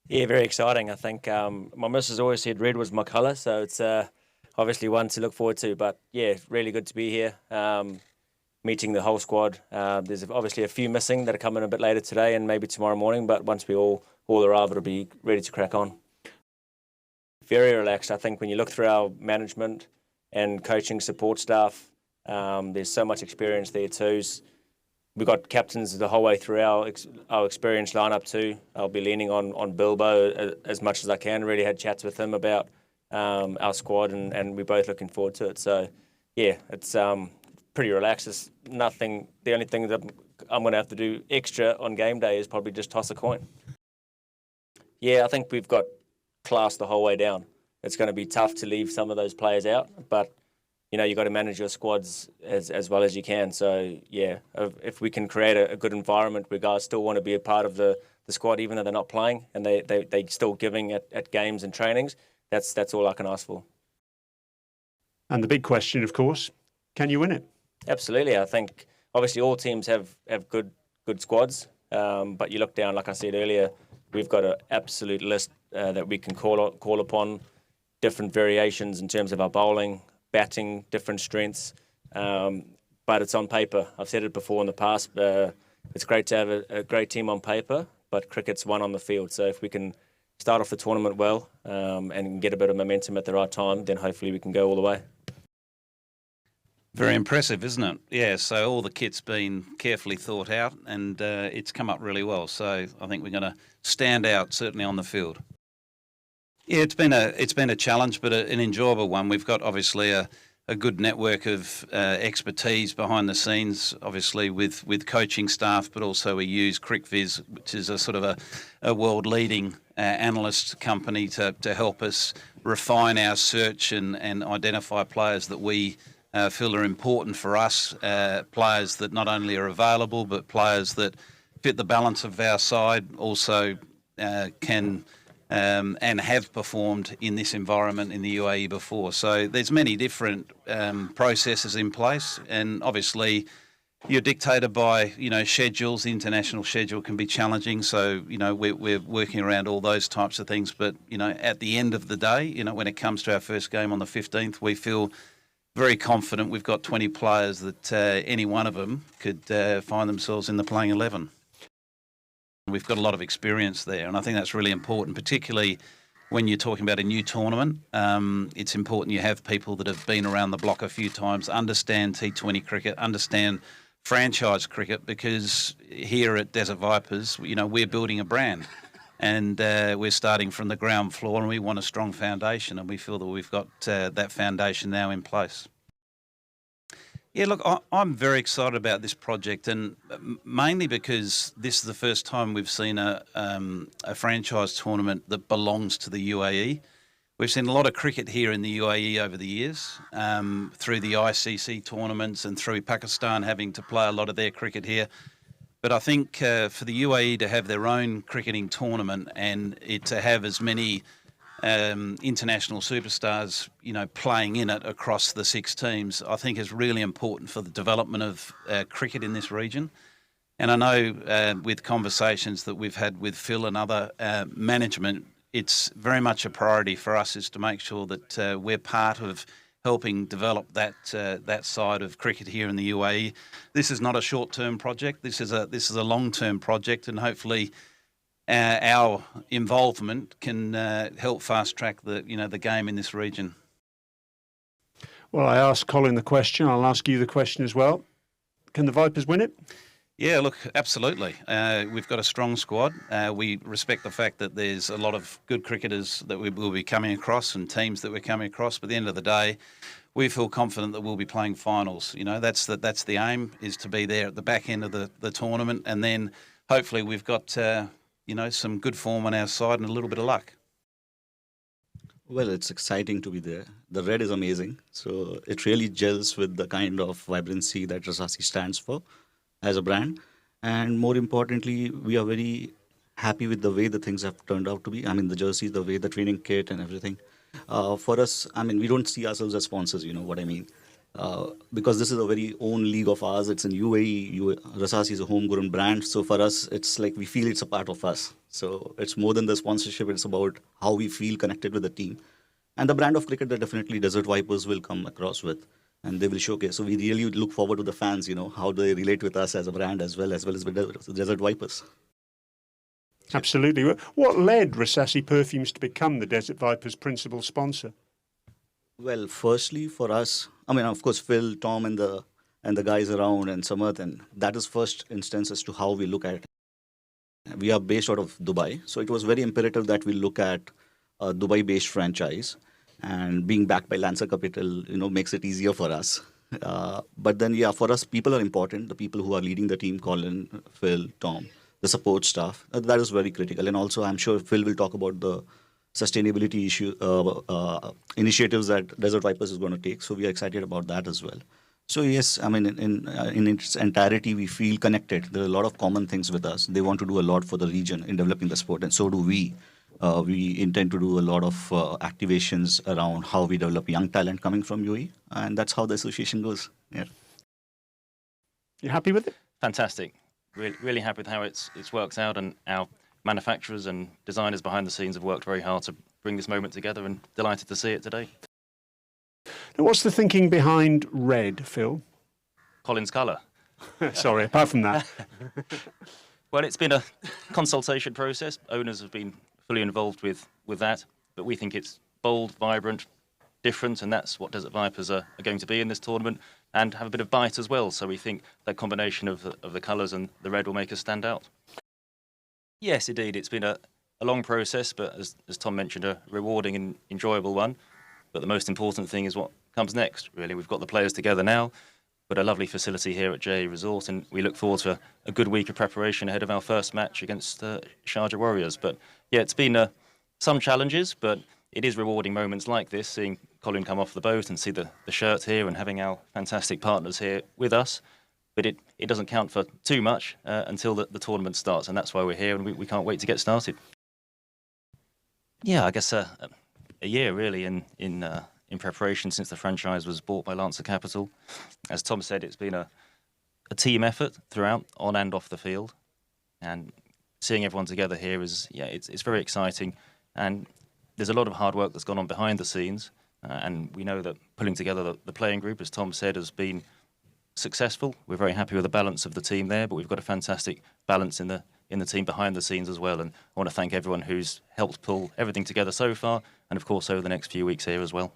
Yeah, very exciting. I think my missus always said red was my colour, so it's obviously one to look forward to. But yeah, really good to be here, meeting the whole squad. There's obviously a few missing that are coming a bit later today and maybe tomorrow morning. But once we all arrive, it'll be ready to crack on. Very relaxed. I think when you look through our management and coaching support staff, there's so much experience there too. We've got captains the whole way through our experienced lineup too. I'll be leaning on Bilbo as much as I can. Really had chats with him about our squad, and we're both looking forward to it. So, yeah, it's pretty relaxed. It's nothing. The only thing that I'm going to have to do extra on game day is probably just toss a coin. Yeah, I think we've got class the whole way down. It's going to be tough to leave some of those players out, but you've got to manage your squads as well as you can. So, yeah, if we can create a good environment where guys still want to be a part of the squad, even though they're not playing, and they still giving at games and trainings, that's all I can ask for. And the big question, of course, can you win it? Absolutely. I think, obviously, all teams have good squads, but you look down, like I said earlier, we've got an absolute list that we can call upon, different variations in terms of our bowling, batting, different strengths, but it's on paper. I've said it before in the past. It's great to have a great team on paper, but cricket's won on the field. So if we can start off the tournament well and get a bit of momentum at the right time, then hopefully we can go all the way. Very impressive, isn't it? Yeah, so all the kit's been carefully thought out and it's come up really well. So I think we're going to stand out, certainly on the field. Yeah, it's been a challenge, but an enjoyable one. We've got obviously a good network of expertise behind the scenes, obviously with coaching staff, but also we use Cricview, which is a sort of a world-leading analyst company to help us refine our search and identify players that we feel are important for us, players that not only are available, but players that fit the balance of our side, also can and have performed in this environment in the UAE before. So there's many different processes in place, and obviously you're dictated by schedules. The international schedule can be challenging, so we're working around all those types of things. But at the end of the day, when it comes to our first game on the 15th, we feel very confident we've got 20 players that any one of them could find themselves in the playing 11. We've got a lot of experience there, and I think that's really important, particularly when you're talking about a new tournament. It's important you have people that have been around the block a few times, understand T20 cricket, understand franchise cricket, because here at Desert Vipers, we're building a brand, and we're starting from the ground floor, and we want a strong foundation, and we feel that we've got that foundation now in place. Yeah, look, I'm very excited about this project, and mainly because this is the first time we've seen a franchise tournament that belongs to the UAE. We've seen a lot of cricket here in the UAE over the years, through the ICC tournaments and through Pakistan having to play a lot of their cricket here. But I think for the UAE to have their own cricketing tournament and it to have as many international superstars, playing in it across the 6 teams, I think is really important for the development of cricket in this region. And I know with conversations that we've had with Phil and other management, it's very much a priority for us is to make sure that we're part of helping develop that side of cricket here in the UAE. This is not a short-term project. This is a long-term project, and hopefully our involvement can help fast track the game in this region. Well, I asked Colin the question. I'll ask you the question as well. Can the Vipers win it? Yeah, look, absolutely. We've got a strong squad. We respect the fact that there's a lot of good cricketers that we will be coming across and teams that we're coming across. But at the end of the day, we feel confident that we'll be playing finals. That's the aim, is to be there at the back end of the tournament, and then hopefully we've got some good form on our side and a little bit of luck. Well, it's exciting to be there. The red is amazing. So it really gels with the kind of vibrancy that Rasasi stands for as a brand. And more importantly, we are very happy with the way the things have turned out to be. I mean, the jerseys, the way the training kit and everything. For us, we don't see ourselves as sponsors, you know what I mean. because this is a very own league of ours. It's in UAE. Rasasi is a homegrown brand. So for us, it's like we feel it's a part of us. So it's more than the sponsorship. It's about how we feel connected with the team. And the brand of cricket that definitely Desert Vipers will come across with. And they will showcase. So we really look forward to the fans, how they relate with us as a brand as well as with the Desert Vipers. Absolutely. What led Rasasi Perfumes to become the Desert Vipers' principal sponsor? Well, firstly, for us, of course, Phil, Tom, and the guys around, and Samarth, and that is first instance as to how we look at it. We are based out of Dubai, so it was very imperative that we look at a Dubai-based franchise, and being backed by Lancer Capital, makes it easier for us. But then, for us, people are important. The people who are leading the team, Colin, Phil, Tom, the support staff, that is very critical. And also, I'm sure Phil will talk about the sustainability initiatives that Desert Vipers is going to take. So we are excited about that as well. So yes, in its entirety, we feel connected. There are a lot of common things with us. They want to do a lot for the region in developing the sport, and so do we. We intend to do a lot of activations around how we develop young talent coming from UAE, and that's how the association goes. Yeah. You happy with it? Fantastic. Really happy with how it's worked out, and our manufacturers and designers behind the scenes have worked very hard to bring this moment together, and delighted to see it today. Now, what's the thinking behind red, Phil? Colin's colour. Sorry, apart from that. Well, it's been a consultation process. Owners have been fully involved with that, but we think it's bold, vibrant, different, and that's what Desert Vipers are going to be in this tournament, and have a bit of bite as well. So we think that combination of the colours and the red will make us stand out. Yes, indeed. It's been a long process, but as Tom mentioned, a rewarding and enjoyable one. But the most important thing is what comes next, really. We've got the players together now, but a lovely facility here at JA Resort, and we look forward to a good week of preparation ahead of our first match against Sharjah Warriors. But yeah, it's been some challenges, but it is rewarding moments like this, seeing Colin come off the boat and see the shirt here and having our fantastic partners here with us. But it doesn't count for too much until the tournament starts, and that's why we're here, and we can't wait to get started. Yeah, I guess a year really in preparation since the franchise was bought by Lancer Capital. As Tom said, it's been a team effort throughout, on and off the field, and seeing everyone together here is it's very exciting, and there's a lot of hard work that's gone on behind the scenes, and we know that pulling together the playing group, as Tom said, has been successful. We're very happy with the balance of the team there, but we've got a fantastic balance in the team behind the scenes as well, and I want to thank everyone who's helped pull everything together so far, and of course over the next few weeks here as well.